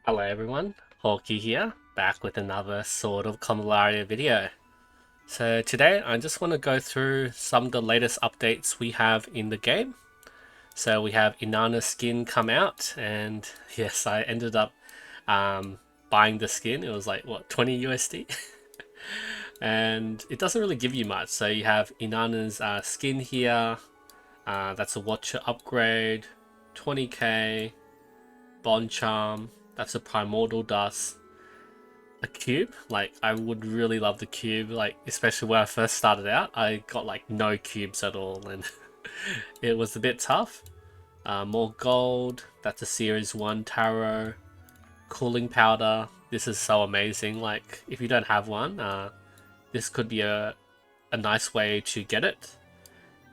Hello everyone, Hawkey here, back with another sort of Convallaria video. So today I just want to go through some of the latest updates we have in the game. So we have Inanna's skin come out, and yes, I ended up buying the skin. It was like, what, 20 USD? And it doesn't really give you much. So you have Inanna's skin here, that's a Watcher upgrade, 20k, Bond Charm, that's a Primordial Dust, a cube. Like, I would really love the cube, like, especially when I first started out. I got like no cubes at all, and it was a bit tough. More gold, that's a Series 1 Tarot. Cooling powder, this is so amazing. Like, if you don't have one, this could be a nice way to get it.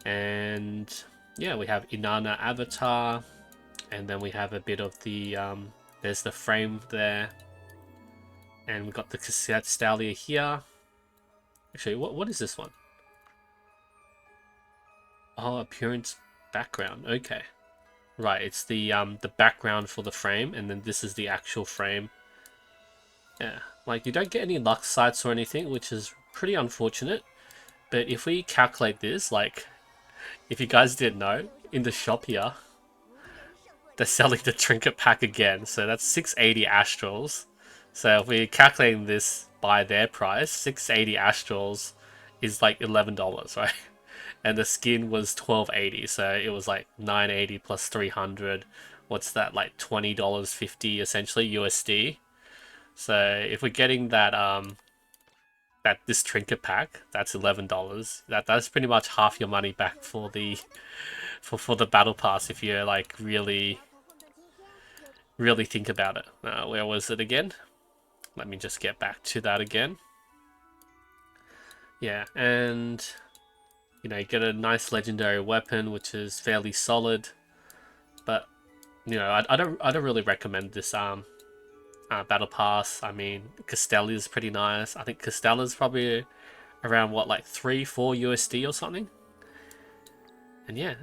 And yeah, we have Inanna avatar, and then we have a bit of the there's the frame there, and we've got the cassette Stalia here. Actually, what is this one? Oh, appearance background. Okay, right. It's the background for the frame, and then this is the actual frame. Yeah, like you don't get any luck sites or anything, which is pretty unfortunate. But if we calculate this, like, if you guys didn't know, in the shop here, they're selling the trinket pack again. So that's 680 astrals. So if we're calculating this by their price, 680 astrals is like $11, right? And the skin was 1280, so it was like 980 plus 300. What's that, like $20.50 essentially USD? So if we're getting that this trinket pack, that's $11. That's pretty much half your money back for the the battle pass if you're like really think about it. Where was it again? Let me just get back to that again. Yeah, and you know, you get a nice legendary weapon which is fairly solid, but you know, I don't really recommend this battle pass. I mean, Castelli is pretty nice. I think Castella's probably around what, like 3-4 USD or something. And yeah,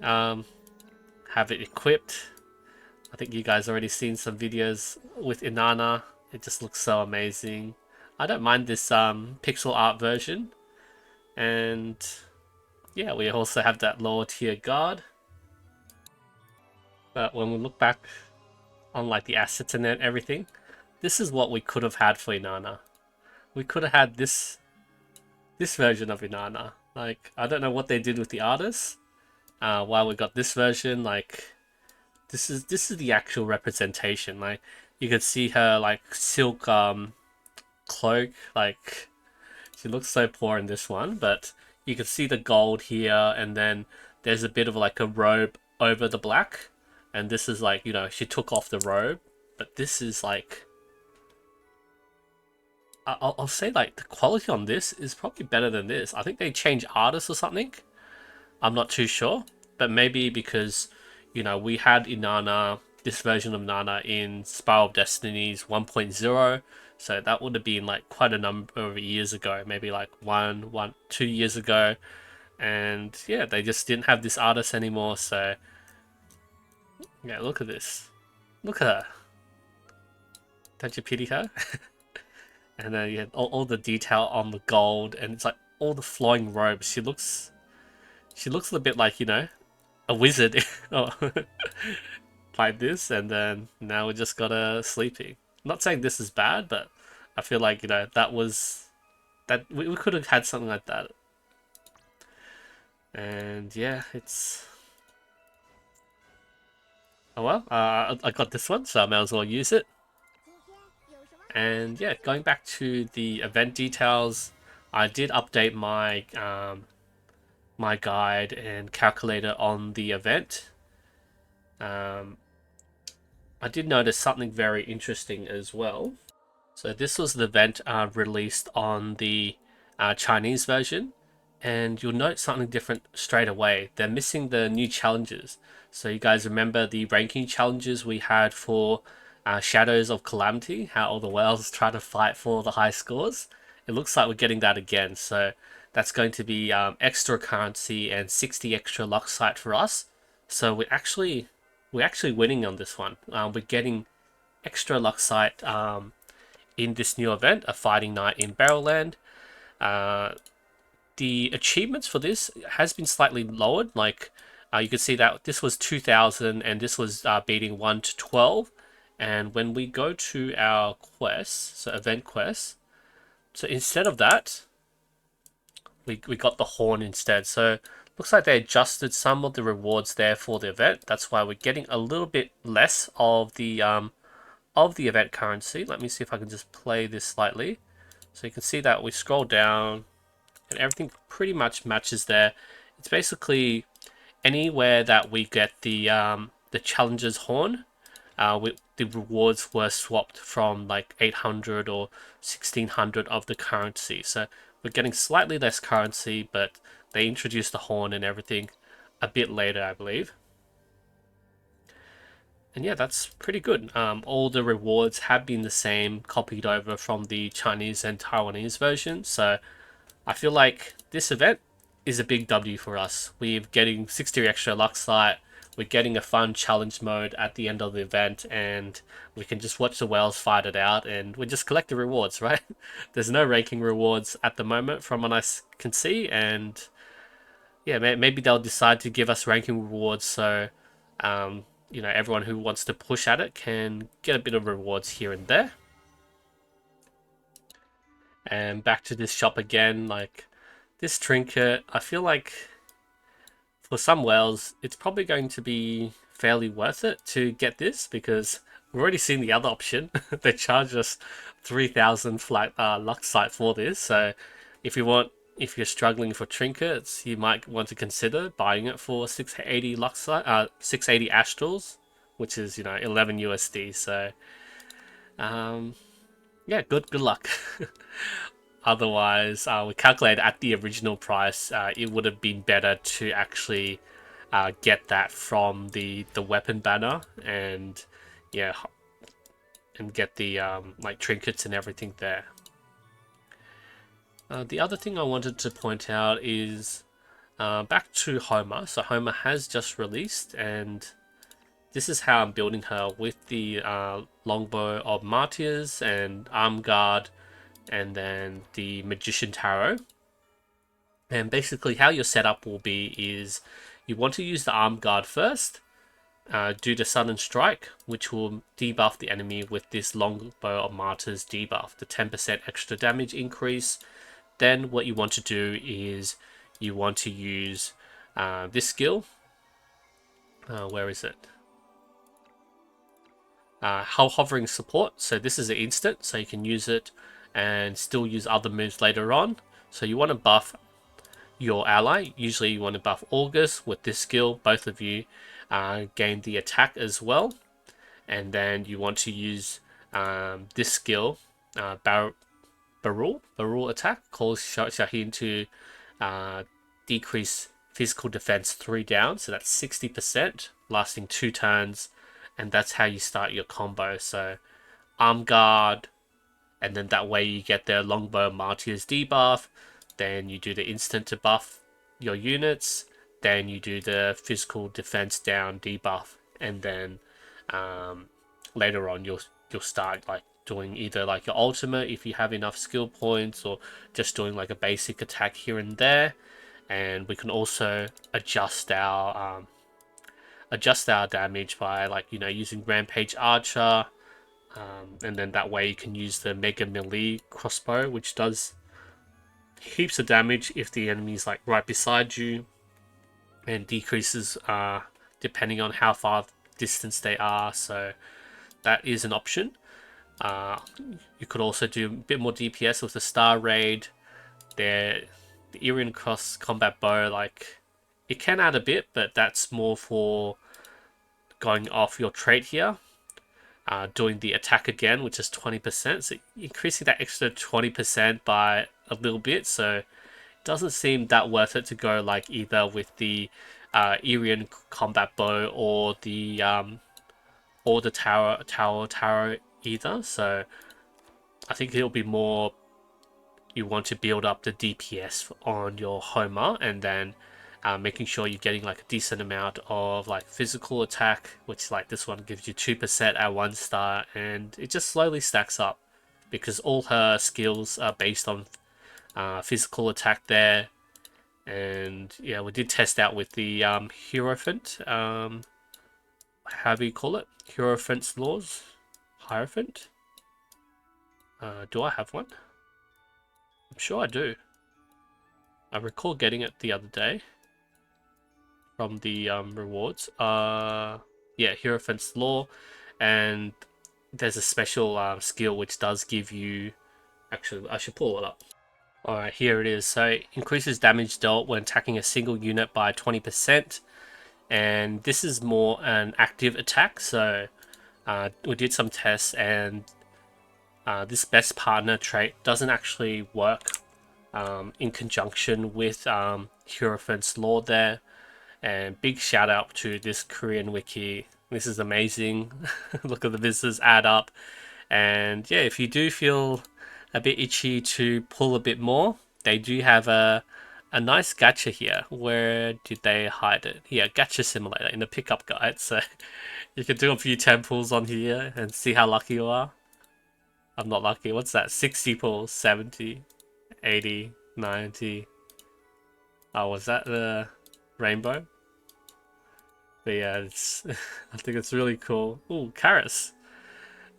have it equipped. I think you guys already seen some videos with Inanna. It just looks so amazing. I don't mind this pixel art version. And yeah, we also have that lower tier guard. But when we look back on like the assets and everything, this is what we could have had for Inanna. We could have had this version of Inanna. Like, I don't know what they did with the artists. Why we got this version. Like, this is the actual representation. Like, you could see her like silk cloak. Like, she looks so poor in this one, but you can see the gold here, and then there's a bit of like a robe over the black, and this is like, you know, she took off the robe, but this is like, I'll say like the quality on this is probably better than this. I think they changed artists or something. I'm not too sure, but maybe because, you know, we had Inanna, this version of Nana in Spiral of Destinies 1.0, so that would have been like quite a number of years ago, maybe like 2 years ago, and yeah, they just didn't have this artist anymore. So yeah, look at this, look at her, don't you pity her? And then you had all the detail on the gold, and it's like all the flowing robes. She looks a little bit like, you know, a wizard. Like this, and then now we just got a sleeping. Not saying this is bad, but I feel like, you know, that we could have had something like that. And yeah, it's, oh well, I got this one, so I might as well use it. And yeah, going back to the event details, I did update my my guide and calculator on the event. I did notice something very interesting as well. So this was the event released on the Chinese version, and you'll note something different straight away. They're missing the new challenges. So you guys remember the ranking challenges we had for Shadows of Calamity, how all the whales try to fight for the high scores? It looks like we're getting that again. So that's going to be extra currency and 60 extra luck site for us. So we're actually winning on this one. We're getting extra luck site in this new event, a fighting night in BERYLAND. The achievements for this has been slightly lowered. Like you can see that this was 2000 and this was beating 1 to 12. And when we go to our quests, so event quests, so instead of that, we got the horn instead. So looks like they adjusted some of the rewards there for the event. That's why we're getting a little bit less of the event currency. Let me see if I can just play this slightly. So you can see that we scroll down and everything pretty much matches there. It's basically anywhere that we get the challenger's horn, the rewards were swapped from like 800 or 1600 of the currency. So we're getting slightly less currency, but they introduced the horn and everything a bit later, I believe. And yeah, that's pretty good. All the rewards have been the same, copied over from the Chinese and Taiwanese version. So I feel like this event is a big W for us. We're getting 60 extra Luxite. We're getting a fun challenge mode at the end of the event, and we can just watch the whales fight it out, and we just collect the rewards, right? There's no ranking rewards at the moment from what I can see, and yeah, maybe they'll decide to give us ranking rewards so everyone who wants to push at it can get a bit of rewards here and there. And back to this shop again, like this trinket, I feel like for some whales, it's probably going to be fairly worth it to get this because we've already seen the other option. They charge us 3,000 flat Luxite for this. So if you're struggling for trinkets, you might want to consider buying it for 680 Luxite, 680 Astrals, which is 11 USD. So yeah, good luck. Otherwise, we calculated at the original price, it would have been better to actually get that from the weapon banner and yeah, and get the like trinkets and everything there. The other thing I wanted to point out is back to Homa. So Homa has just released, and this is how I'm building her with the longbow of martyrs and arm guard, and then the magician tarot. And basically how your setup will be is you want to use the arm guard first, do the sudden strike, which will debuff the enemy with this longbow of martyrs debuff, the 10% extra damage increase. Then what you want to do is you want to use this skill. Where is it? Hovering support. So this is an instant, so you can use it and still use other moves later on. So you want to buff your ally. Usually you want to buff August with this skill. Both of you gain the attack as well. And then you want to use this skill, Barul attack, calls Shaheen to decrease physical defense 3 down. So that's 60%, lasting 2 turns. And that's how you start your combo. So arm guard, and then that way you get the longbow martyrs debuff. Then you do the instant to buff your units. Then you do the physical defense down debuff, and then later on you'll start like doing either like your ultimate if you have enough skill points, or just doing like a basic attack here and there. And we can also adjust our damage by like using Rampage Archer. And then that way you can use the Mega Melee crossbow, which does heaps of damage if the enemy's like right beside you, and decreases depending on how far distance they are. So that is an option. You could also do a bit more DPS with the Star Raid. The Irian Cross Combat Bow, like it can add a bit, but that's more for going off your trait here. Doing the attack again, which is 20%, so increasing that extra 20% by a little bit. So it doesn't seem that worth it to go like either with the Irian combat bow or the tower either. So I think it'll be more you want to build up the DPS on your Homa, and then making sure you're getting like a decent amount of like physical attack, which like this one gives you 2% at 1 star, and it just slowly stacks up because all her skills are based on physical attack there. And yeah, we did test out with the Hierophant, how do you call it? Hierophant's laws? Hierophant? Do I have one? I'm sure I do. I recall getting it the other day from the rewards. Yeah, Hierophant's law, and there's a special skill which does give you. Actually, I should pull it up. Alright, here it is. So it increases damage dealt when attacking a single unit by 20%. And this is more an active attack. So we did some tests, and this best partner trait doesn't actually work in conjunction with Hierophant's Law there. And big shout out to this Korean wiki. This is amazing. Look at the visitors add up. And yeah, if you do feel a bit itchy to pull a bit more, they do have a nice gacha here. Where did they hide it? Yeah, gacha simulator in the pickup guide. So you can do a few 10 pulls on here and see how lucky you are. I'm not lucky. What's that? 60 pulls, 70, 80, 90. Oh, was that the rainbow? But yeah, it's I think it's really cool. Ooh, Karis.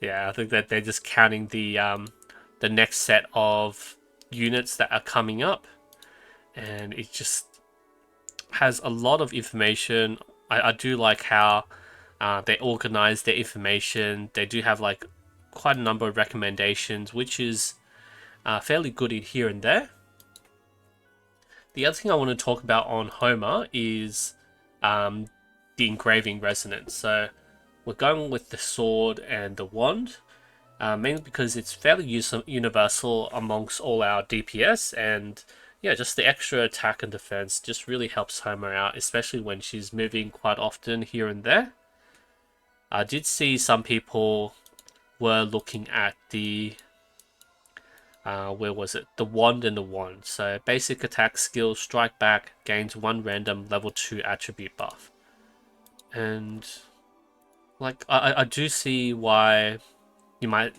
Yeah, I think that they're just counting the next set of units that are coming up, and it just has a lot of information. I do like how they organize their information. They do have like quite a number of recommendations, which is fairly good in here and there. The other thing I want to talk about on Homa is the engraving resonance. So we're going with the sword and the wand, mainly because it's fairly universal amongst all our DPS, and yeah, just the extra attack and defense just really helps Homa out, especially when she's moving quite often here and there. I did see some people were looking at the where was it? The wand and the wand. So basic attack skill, strike back, gains 1 random level 2 attribute buff. And like I do see why you might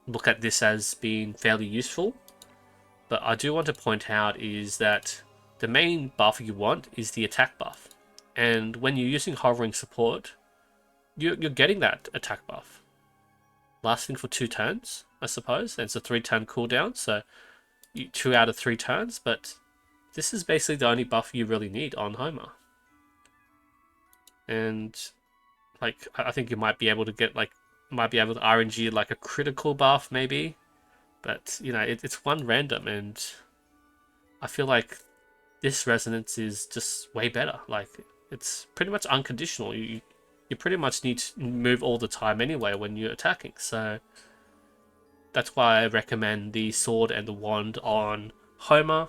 look at this as being fairly useful, but I do want to point out is that the main buff you want is the attack buff, and when you're using hovering support, you're getting that attack buff lasting for 2 turns, I suppose, and it's a 3-turn cooldown, so 2 out of 3 turns, but this is basically the only buff you really need on Homa. And like I think you might be able to get to RNG like a critical buff maybe, but you know it's one random, and I feel like this resonance is just way better. Like it's pretty much unconditional. You pretty much need to move all the time anyway when you're attacking, so that's why I recommend the sword and the wand on Homa.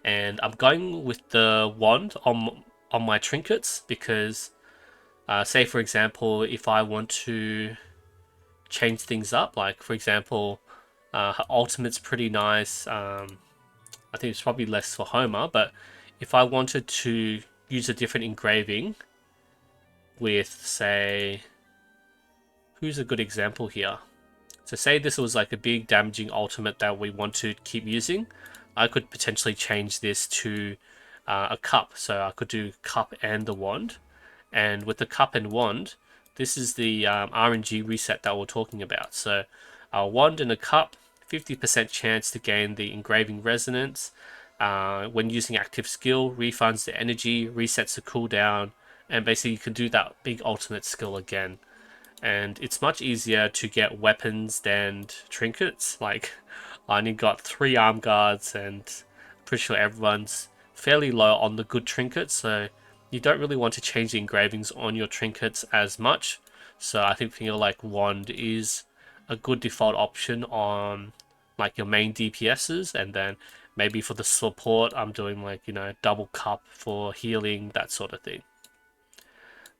And I'm going with the wand on my trinkets because say for example, if I want to change things up, like for example, her ultimate's pretty nice. I think it's probably less for Homa, but if I wanted to use a different engraving with, say, who's a good example here? So say this was like a big damaging ultimate that we want to keep using, I could potentially change this to a cup. So I could do cup and the wand. And with the cup and wand, this is the RNG reset that we're talking about. So a wand and a cup, 50% chance to gain the engraving resonance. When using active skill, refunds the energy, resets the cooldown, and basically you can do that big ultimate skill again. And it's much easier to get weapons than trinkets. Like I only got 3 arm guards, and I'm pretty sure everyone's fairly low on the good trinkets, so you don't really want to change the engravings on your trinkets as much. So I think feel like wand is a good default option on like your main DPSs, and then maybe for the support I'm doing like, you know, double cup for healing, that sort of thing.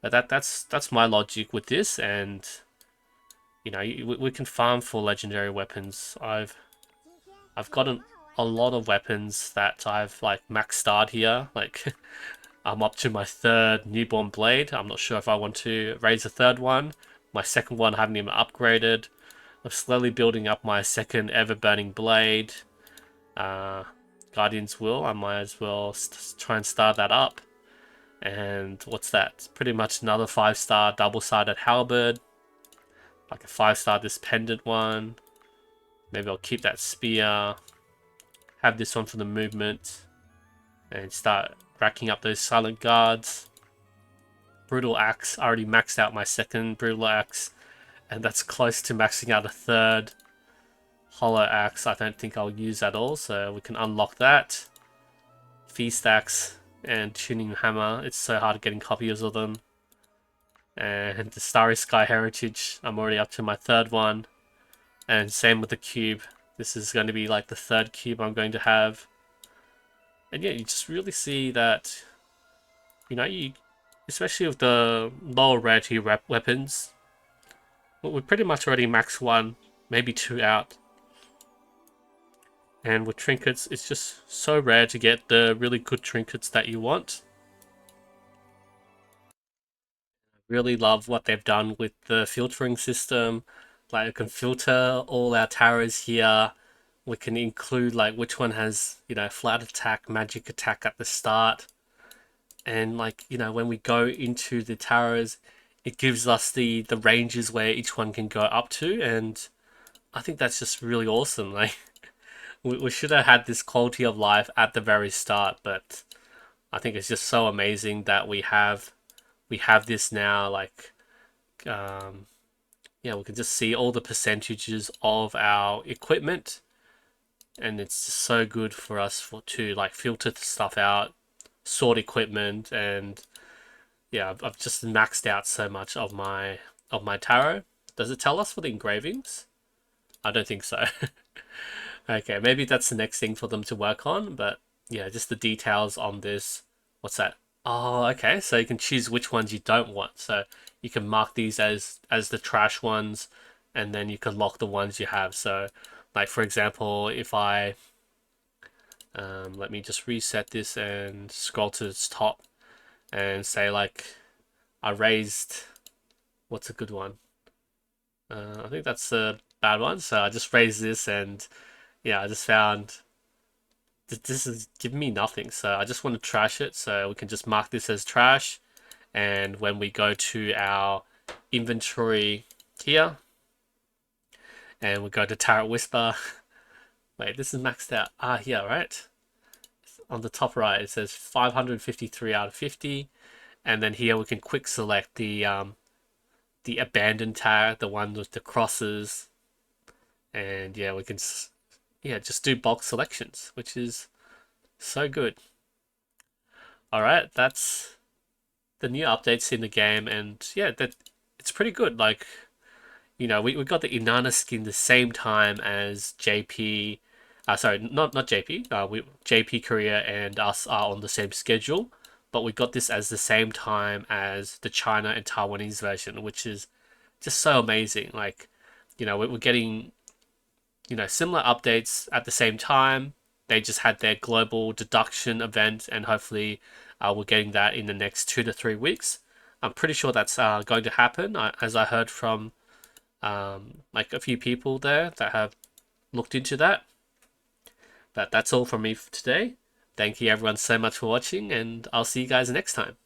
But that's my logic with this, and you know we can farm for legendary weapons. I've gotten a lot of weapons that I've like maxed out here. Like I'm up to my third newborn blade. I'm not sure if I want to raise a third one. My second one I haven't even upgraded. I'm slowly building up my second ever burning blade. Guardian's Will, I might as well try and start that up. And what's that? It's pretty much another 5-star double-sided halberd. Like a 5-star this pendant one. Maybe I'll keep that spear. Have this one for the movement. And start racking up those silent guards. Brutal axe. I already maxed out my second brutal axe. And that's close to maxing out a third. Hollow axe, I don't think I'll use at all, so we can unlock that. Feast axe and tuning hammer. It's so hard getting copies of them. And the Starry Sky Heritage, I'm already up to my third one. And same with the cube. This is going to be like the third cube I'm going to have. And yeah, you just really see that, you know, especially with the lower rarity weapons, we pretty much already maxed one, maybe two out. And with trinkets, it's just so rare to get the really good trinkets that you want. I really love what they've done with the filtering system. Like, we can filter all our tarots here. We can include like which one has, you know, flat attack, magic attack at the start. And like, you know, when we go into the tarots, it gives us the ranges where each one can go up to. And I think that's just really awesome. Like, we should have had this quality of life at the very start, but I think it's just so amazing that we have this now. Like, yeah, we can just see all the percentages of our equipment, and it's just so good for us to like filter stuff out, sort equipment, and yeah, I've just maxed out so much of my tarot. Does it tell us for the engravings? I don't think so. Okay, maybe that's the next thing for them to work on, but yeah, just the details on this. What's that? Oh, okay, so you can choose which ones you don't want. So you can mark these as the trash ones, and then you can lock the ones you have. So, like for example, if I let me just reset this and scroll to its top, and say like I raised, what's a good one? I think that's a bad one. So I just raised this and yeah, I just found this is giving me nothing, so I just want to trash it. So we can just mark this as trash, and when we go to our inventory here, and we go to Tarot Whisper, wait, this is maxed out. Ah, here, right? On the top right, it says 553 out of 50, and then here we can quick select the abandoned tag, the one with the crosses, and yeah, we can. Yeah, just do bulk selections, which is so good. Alright, that's the new updates in the game, and yeah, that it's pretty good. Like, you know, we got the Inanna skin the same time as JP. Sorry, not JP. JP Korea and us are on the same schedule, but we got this as the same time as the China and Taiwanese version, which is just so amazing. Like, you know, we're getting, you know, similar updates at the same time. They just had their global deduction event, and hopefully we're getting that in the next 2 to 3 weeks. I'm pretty sure that's going to happen, as I heard from like a few people there that have looked into that. But that's all from me for today. Thank you everyone so much for watching, and I'll see you guys next time.